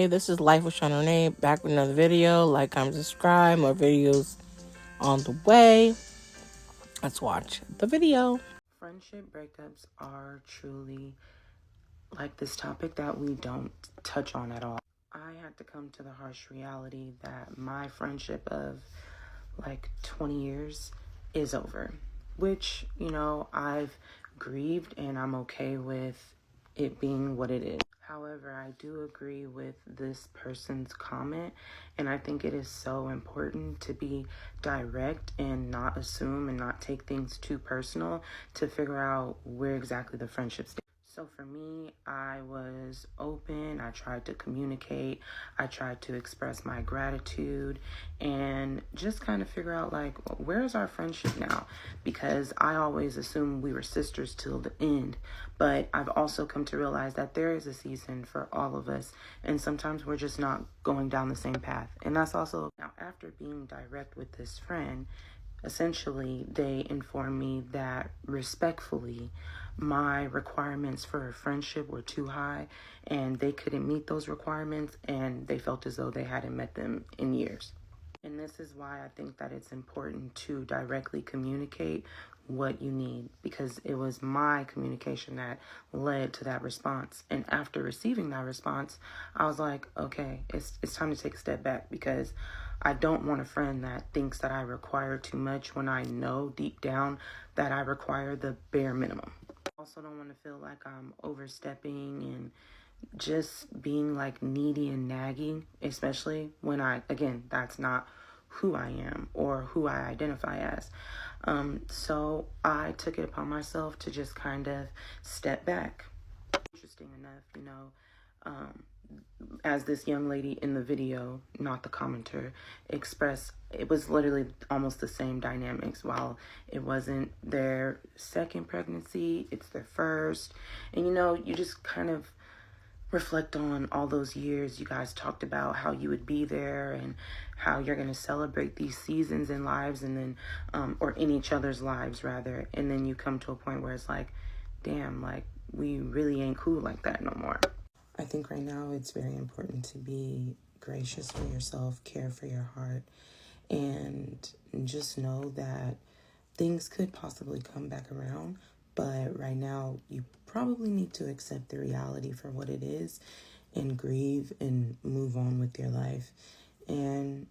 Hey, this is Life with Sean Renee, back with another video. Like, comment, subscribe. More videos on the way. Let's watch the video. Friendship breakups are truly like this topic that we don't touch on at all. I had to come to the harsh reality that my friendship of like 20 years is over, which, I've grieved and I'm okay with it being what it is. However, I do agree with this person's comment, and I think it is so important to be direct and not assume and not take things too personal to figure out where exactly the friendship stands. So for me, I was open, I tried to communicate, I tried to express my gratitude and just kind of figure out like, where's our friendship now? Because I always assumed we were sisters till the end, but I've also come to realize that there is a season for all of us, and sometimes we're just not going down the same path. And that's also, now after being direct with this friend, essentially they informed me that respectfully my requirements for a friendship were too high and they couldn't meet those requirements, and they felt as though they hadn't met them in years. And this is why I think that it's important to directly communicate what you need, because it was my communication that led to that response. And after receiving that response, I was like, okay, it's time to take a step back, because I don't want a friend that thinks that I require too much when I know deep down that I require the bare minimum. I also don't want to feel like I'm overstepping and just being like needy and nagging, especially when again, that's not who I am or who I identify as. So I took it upon myself to just kind of step back. Interesting enough, as this young lady in the video, not the commenter, expressed, it was literally almost the same dynamics. While it wasn't their second pregnancy, it's their first. And you just kind of reflect on all those years you guys talked about how you would be there and how you're going to celebrate these seasons in lives, and then or in each other's lives rather, and then you come to a point where it's like, damn, like we really ain't cool like that no more. I think right now it's very important to be gracious with yourself, care for your heart, and just know that things could possibly come back around. But right now, you probably need to accept the reality for what it is and grieve and move on with your life. And,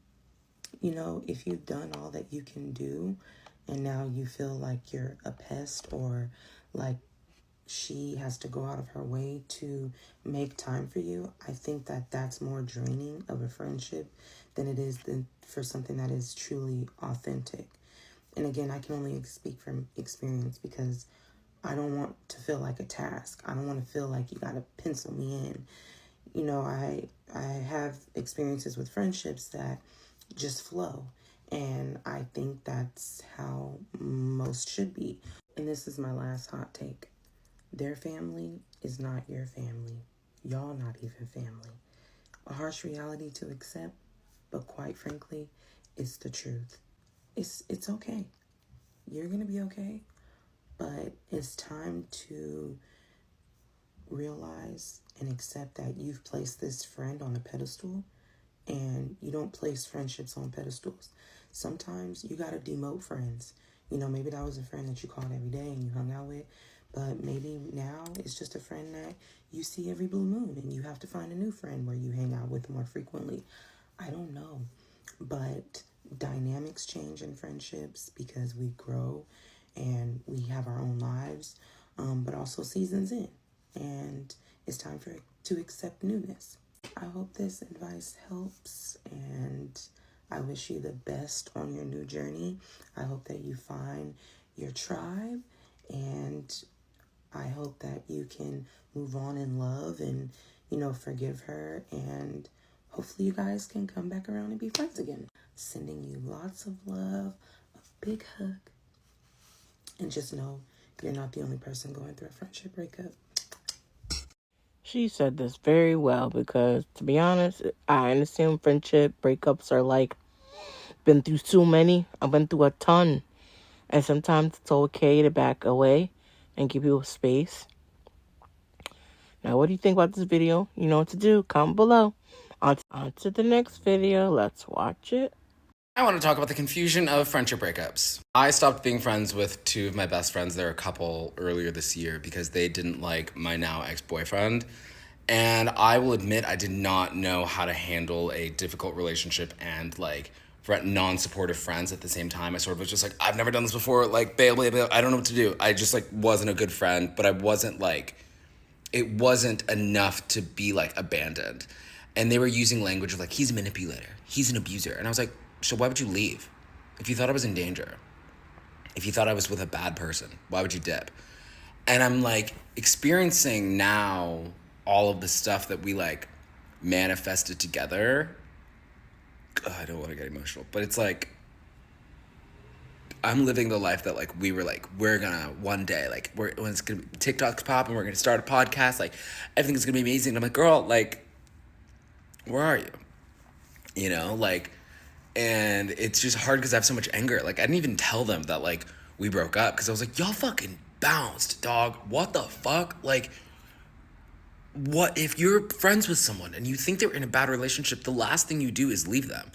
if you've done all that you can do and now you feel like you're a pest, or like she has to go out of her way to make time for you, I think that that's more draining of a friendship than it is for something that is truly authentic. And again, I can only speak from experience, because I don't want to feel like a task. I don't want to feel like you got to pencil me in. I have experiences with friendships that just flow. And I think that's how most should be. And this is my last hot take. Their family is not your family. Y'all not even family. A harsh reality to accept, but quite frankly, it's the truth. It's okay. You're going to be okay. But it's time to realize and accept that you've placed this friend on a pedestal, and you don't place friendships on pedestals. Sometimes you got to demote friends. Maybe that was a friend that you called every day and you hung out with, but maybe now it's just a friend that you see every blue moon and you have to find a new friend where you hang out with more frequently. I don't know, but dynamics change in friendships because we grow and we have our own lives, but also seasons in, and it's time to accept newness. I hope this advice helps, and I wish you the best on your new journey. I hope that you find your tribe, and I hope that you can move on in love and, forgive her, and hopefully you guys can come back around and be friends again. Sending you lots of love, a big hug, and just know you're not the only person going through a friendship breakup. She said this very well, because to be honest, I understand friendship breakups are like, been through so many. I've been through a ton. And sometimes it's okay to back away and give people space. Now, what do you think about this video? You know what to do. Comment below. On to the next video. Let's watch it. I want to talk about the confusion of friendship breakups. I stopped being friends with two of my best friends. They're a couple earlier this year because they didn't like my now ex-boyfriend. And I will admit I did not know how to handle a difficult relationship and like non-supportive friends at the same time. I sort of was just like, I've never done this before. Like, bail, bail, bail. I don't know what to do. I just like wasn't a good friend, but I wasn't like, it wasn't enough to be like abandoned. And they were using language of like, he's a manipulator, he's an abuser. And I was like, so why would you leave? If you thought I was in danger, if you thought I was with a bad person, why would you dip? And I'm like experiencing now all of the stuff that we like manifested together. I don't want to get emotional, but it's like I'm living the life that like we were like, we're gonna one day, like when it's gonna be TikTok's pop and we're gonna start a podcast, like everything's gonna be amazing. And I'm like, girl, like, where are you? You know, like, and it's just hard because I have so much anger. Like I didn't even tell them that like we broke up because I was like, y'all fucking bounced, dog. What the fuck? Like, what if you're friends with someone and you think they're in a bad relationship, the last thing you do is leave them.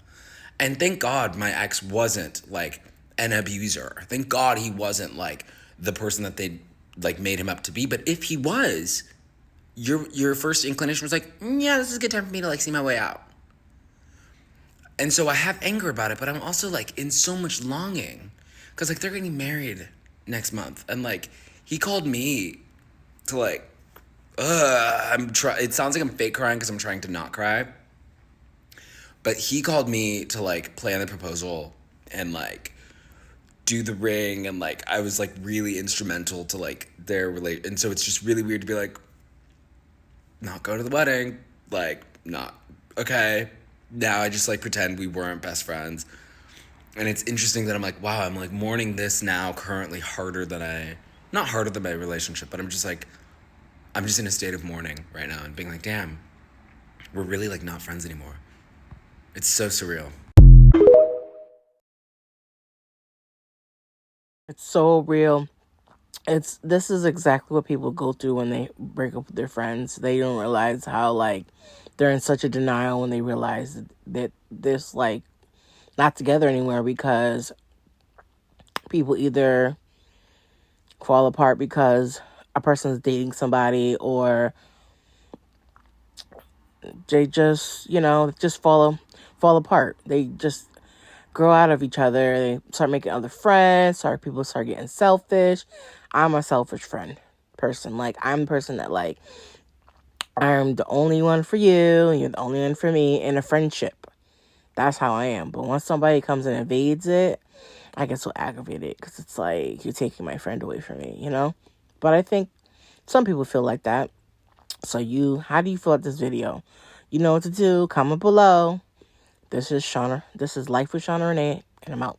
And thank God my ex wasn't like an abuser. Thank God he wasn't like the person that they like made him up to be. But if he was, your first inclination was like, yeah, this is a good time for me to like see my way out. And so I have anger about it, but I'm also like in so much longing because like they're getting married next month. And like he called me to like, it sounds like I'm fake crying because I'm trying to not cry. But he called me to like plan the proposal and like do the ring, and like I was like really instrumental to like their relate. And so it's just really weird to be like, not go to the wedding, like not okay. Now I just like pretend we weren't best friends. And it's interesting that I'm like, wow, I'm like mourning this now currently not harder than my relationship, but I'm just in a state of mourning right now and being like, damn, we're really like not friends anymore. It's so surreal. It's so real. This is exactly what people go through when they break up with their friends. They don't realize how like they're in such a denial when they realize that this like not together anymore because people either fall apart because a person is dating somebody, or they just, just fall apart. They just grow out of each other. They start making other friends. People start getting selfish. I'm a selfish friend person. Like, I'm the person that, like, I'm the only one for you, and you're the only one for me in a friendship. That's how I am. But once somebody comes and invades it, I get so aggravated because it's like, you're taking my friend away from me, But I think some people feel like that. So how do you feel about this video? You know what to do. Comment below. This is Life with Shauna Renee, and I'm out.